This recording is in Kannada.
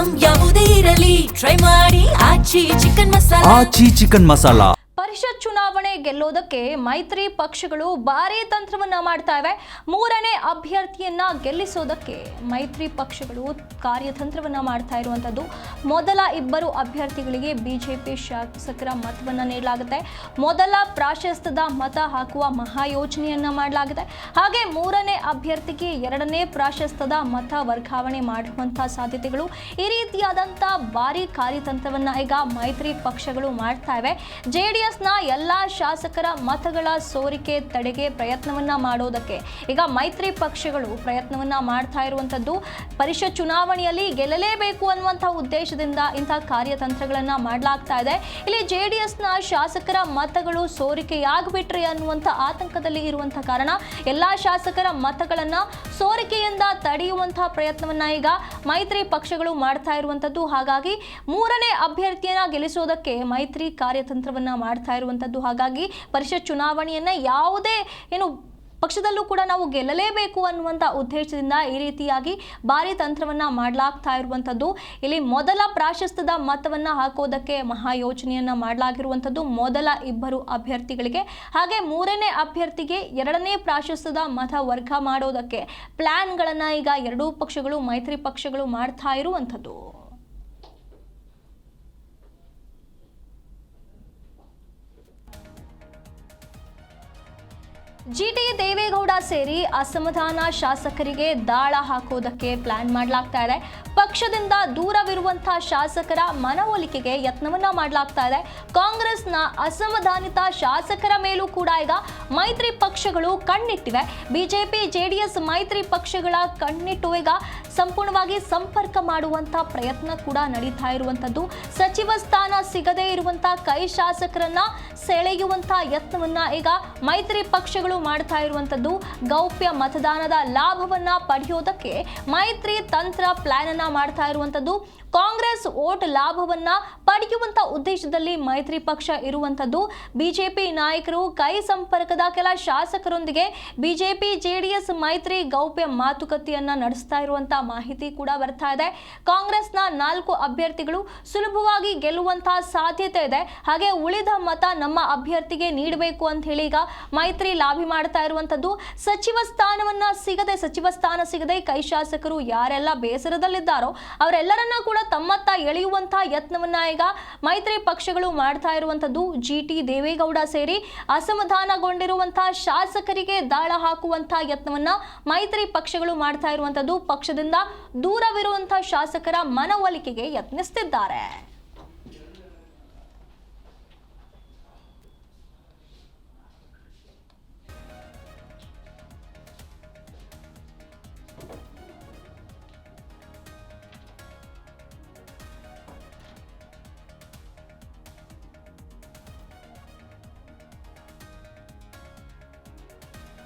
ಐಟಂ ಯಾವುದೇ ಇರಲಿ ಟ್ರೈ ಮಾಡಿ ಆಚಿ ಚಿಕನ್ ಮಸಾಲಾ. ಪರಿಷತ್ ಚುನಾವಣೆ ಗೆಲ್ಲೋದಕ್ಕೆ ಮೈತ್ರಿ ಪಕ್ಷಗಳು ಭಾರೀ ತಂತ್ರವನ್ನ ಮಾಡ್ತಾ ಇವೆ. ಮೂರನೇ ಅಭ್ಯರ್ಥಿಯನ್ನ ಗೆಲ್ಲಿಸೋದಕ್ಕೆ ಮೈತ್ರಿ ಪಕ್ಷಗಳು ಕಾರ್ಯತಂತ್ರವನ್ನ ಮಾಡ್ತಾ ಇರುವಂತದ್ದು. ಮೊದಲ ಇಬ್ಬರು ಅಭ್ಯರ್ಥಿಗಳಿಗೆ ಬಿಜೆಪಿ ಶಾಸಕರ ಮತವನ್ನ ನೀಡಲಾಗುತ್ತೆ. ಮೊದಲ ಪ್ರಾಶಸ್ತ್ಯದ ಮತ ಹಾಕುವ ಮಹಾಯೋಜನೆಯನ್ನ ಮಾಡಲಾಗಿದೆ. ಹಾಗೆ ಮೂರನೇ ಅಭ್ಯರ್ಥಿಗೆ ಎರಡನೇ ಪ್ರಾಶಸ್ತ್ಯದ ಮತ ವರ್ಗಾವಣೆ ಮಾಡುವಂತಹ ಸಾಧ್ಯತೆಗಳು, ಈ ರೀತಿಯಾದಂಥ ಭಾರೀ ಕಾರ್ಯತಂತ್ರವನ್ನ ಈಗ ಮೈತ್ರಿ ಪಕ್ಷಗಳು ಮಾಡ್ತಾ ಇವೆ. ಜೆಡಿಎಸ್ ಎಲ್ಲಾ ಶಾಸಕರ ಮತಗಳ ಸೋರಿಕೆ ತಡೆಗೆ ಪ್ರಯತ್ನವನ್ನ ಮಾಡೋದಕ್ಕೆ ಈಗ ಮೈತ್ರಿ ಪಕ್ಷಗಳು ಪ್ರಯತ್ನವನ್ನ ಮಾಡ್ತಾ ಇರುವಂತದ್ದು. ಪರಿಷತ್ ಚುನಾವಣೆಯಲ್ಲಿ ಗೆಲ್ಲಲೇಬೇಕು ಅನ್ನುವಂತಹ ಉದ್ದೇಶದಿಂದ ಇಂತಹ ಕಾರ್ಯತಂತ್ರಗಳನ್ನ ಮಾಡಲಾಗ್ತಾ ಇದೆ. ಇಲ್ಲಿ ಜೆಡಿಎಸ್ ನ ಶಾಸಕರ ಮತಗಳು ಸೋರಿಕೆಯಾಗ್ಬಿಟ್ರೆ ಅನ್ನುವಂಥ ಆತಂಕದಲ್ಲಿ ಇರುವಂತಹ ಕಾರಣ ಎಲ್ಲಾ ಶಾಸಕರ ಮತಗಳನ್ನ ಸೋರಿಕೆಯಿಂದ ತಡೆಯುವಂತಹ ಪ್ರಯತ್ನವನ್ನ ಈಗ ಮೈತ್ರಿ ಪಕ್ಷಗಳು ಮಾಡ್ತಾ ಇರುವಂತದ್ದು. ಹಾಗಾಗಿ ಮೂರನೇ ಅಭ್ಯರ್ಥಿಯನ್ನ ಗೆಲ್ಲಿಸೋದಕ್ಕೆ ಮೈತ್ರಿ ಕಾರ್ಯತಂತ್ರವನ್ನ ಮಾಡ್ತಾ ಇರುವಂತದ್ದು. ಹಾಗಾಗಿ ಪರಿಷತ್ ಚುನಾವಣೆಯನ್ನ ಯಾವುದೇ ಪಕ್ಷದಲ್ಲೂ ಕೂಡ ನಾವು ಗೆಲ್ಲಲೇಬೇಕು ಅನ್ನುವಂಥ ಉದ್ದೇಶದಿಂದ ಈ ರೀತಿಯಾಗಿ ಭಾರಿ ತಂತ್ರವನ್ನ ಮಾಡಲಾಗ್ತಾ ಇರುವಂಥದ್ದು. ಇಲ್ಲಿ ಮೊದಲ ಪ್ರಾಶಸ್ತ್ಯದ ಮತವನ್ನ ಹಾಕೋದಕ್ಕೆ ಮಹಾಯೋಜನೆಯನ್ನ ಮಾಡಲಾಗಿರುವಂಥದ್ದು ಮೊದಲ ಇಬ್ಬರು ಅಭ್ಯರ್ಥಿಗಳಿಗೆ. ಹಾಗೆ ಮೂರನೇ ಅಭ್ಯರ್ಥಿಗೆ ಎರಡನೇ ಪ್ರಾಶಸ್ತ್ಯದ ಮತ ವರ್ಗ ಮಾಡೋದಕ್ಕೆ ಪ್ಲಾನ್ಗಳನ್ನ ಈಗ ಎರಡೂ ಪಕ್ಷಗಳು ಮೈತ್ರಿ ಪಕ್ಷಗಳು ಮಾಡ್ತಾ ಇರುವಂಥದ್ದು. ಜಿಟಿ ದೇವೇಗೌಡ ಸೇರಿ ಅಸಮಾಧಾನ ಶಾಸಕರಿಗೆ ದಾಳ ಹಾಕೋದಕ್ಕೆ ಪ್ಲಾನ್ ಮಾಡಲಾಗ್ತಾ ಇದೆ. ಪಕ್ಷದಿಂದ ದೂರವಿರುವಂತಹ ಶಾಸಕರ ಮನವೊಲಿಕೆಗೆ ಯತ್ನವನ್ನ ಮಾಡಲಾಗ್ತಾ ಇದೆ. ಕಾಂಗ್ರೆಸ್ನ ಅಸಮಾಧಾನಿತ ಶಾಸಕರ ಮೇಲೂ ಕೂಡ ಈಗ ಮೈತ್ರಿ ಪಕ್ಷಗಳು ಕಣ್ಣಿಟ್ಟಿವೆ. ಬಿಜೆಪಿ ಜೆಡಿಎಸ್ ಮೈತ್ರಿ ಪಕ್ಷಗಳ ಕಣ್ಣಿಟ್ಟು ಈಗ ಸಂಪೂರ್ಣವಾಗಿ ಸಂಪರ್ಕ ಮಾಡುವಂತಹ ಪ್ರಯತ್ನ ಕೂಡ ನಡೀತಾ ಇರುವಂತದ್ದು. ಸಚಿವ ಸ್ಥಾನ ಸಿಗದೇ ಇರುವಂತಹ ಕೈ ಶಾಸಕರನ್ನ ಸೆಳೆಯುವಂತಹ ಯತ್ನವನ್ನ ಈಗ ಮೈತ್ರಿ ಪಕ್ಷಗಳು ಮಾಡ್ತಾ ಇರುವಂತದ್ದು. ಗೌಪ್ಯ ಮತದಾನದ ಲಾಭವನ್ನ ಪಡೆಯೋದಕ್ಕೆ ಮೈತ್ರಿ ತಂತ್ರ ಪ್ಲಾನ್ ಅನ್ನ ಮಾಡ್ತಾ ಇರುವಂತದ್ದು. ಕಾಂಗ್ರೆಸ್ ವೋಟ್ ಲಾಭವನ್ನ ಪಡೆಯುವಂತ ಉದ್ದೇಶದಲ್ಲಿ ಮೈತ್ರಿ ಪಕ್ಷ ಇರುವಂತದ್ದು. ಬಿಜೆಪಿ ನಾಯಕರು ಕೈ ಸಂಪರ್ಕದ ಕೆಲ ಶಾಸಕರೊಂದಿಗೆ ಬಿಜೆಪಿ ಜೆಡಿಎಸ್ ಮೈತ್ರಿ ಗೌಪ್ಯ ಮಾತುಕತೆಯನ್ನ ನಡೆಸ್ತಾ ಇರುವಂತ ಮಾಹಿತಿ ಕೂಡ ಬರ್ತಾ ಇದೆ. ಕಾಂಗ್ರೆಸ್ನ 4 ಅಭ್ಯರ್ಥಿಗಳು ಸುಲಭವಾಗಿ ಗೆಲ್ಲುವಂತಹ ಸಾಧ್ಯತೆ ಇದೆ. ಹಾಗೆ ಉಳಿದ ಮತ ನಮ್ಮ ಅಭ್ಯರ್ಥಿಗೆ ನೀಡಬೇಕು ಅಂತ ಹೇಳಿ ಈಗ ಮೈತ್ರಿ ಲಾಭಿ ಮಾಡ್ತಾ ಇರುವಂತದ್ದು. ಸಚಿವ ಸ್ಥಾನ ಸಿಗದೆ ಕೈ ಶಾಸಕರು ಯಾರೆಲ್ಲ ಬೇಸರದಲ್ಲಿದ್ದಾರೋ ಅವರೆಲ್ಲರನ್ನ ಕೂಡ ತಮ್ಮತ್ತ ಎಳೆಯುವಂತಹ ಯತ್ನವನ್ನ ಈಗ ಮೈತ್ರಿ ಪಕ್ಷಗಳು ಮಾಡ್ತಾ ಇರುವಂತದ್ದು. ಜಿಟಿ ದೇವೇಗೌಡ ಸೇರಿ ಅಸಮಾಧಾನಗೊಂಡಿರುವಂತಹ ಶಾಸಕರಿಗೆ ದಾಳ ಹಾಕುವಂತಹ ಯತ್ನವನ್ನ ಮೈತ್ರಿ ಪಕ್ಷಗಳು ಮಾಡ್ತಾ ಇರುವಂತದ್ದು. ಪಕ್ಷದಿಂದ ದೂರವಿರುವಂತಹ ಶಾಸಕರ ಮನವೊಲಿಕೆಗೆ ಯತ್ನಿಸುತ್ತಿದ್ದಾರೆ.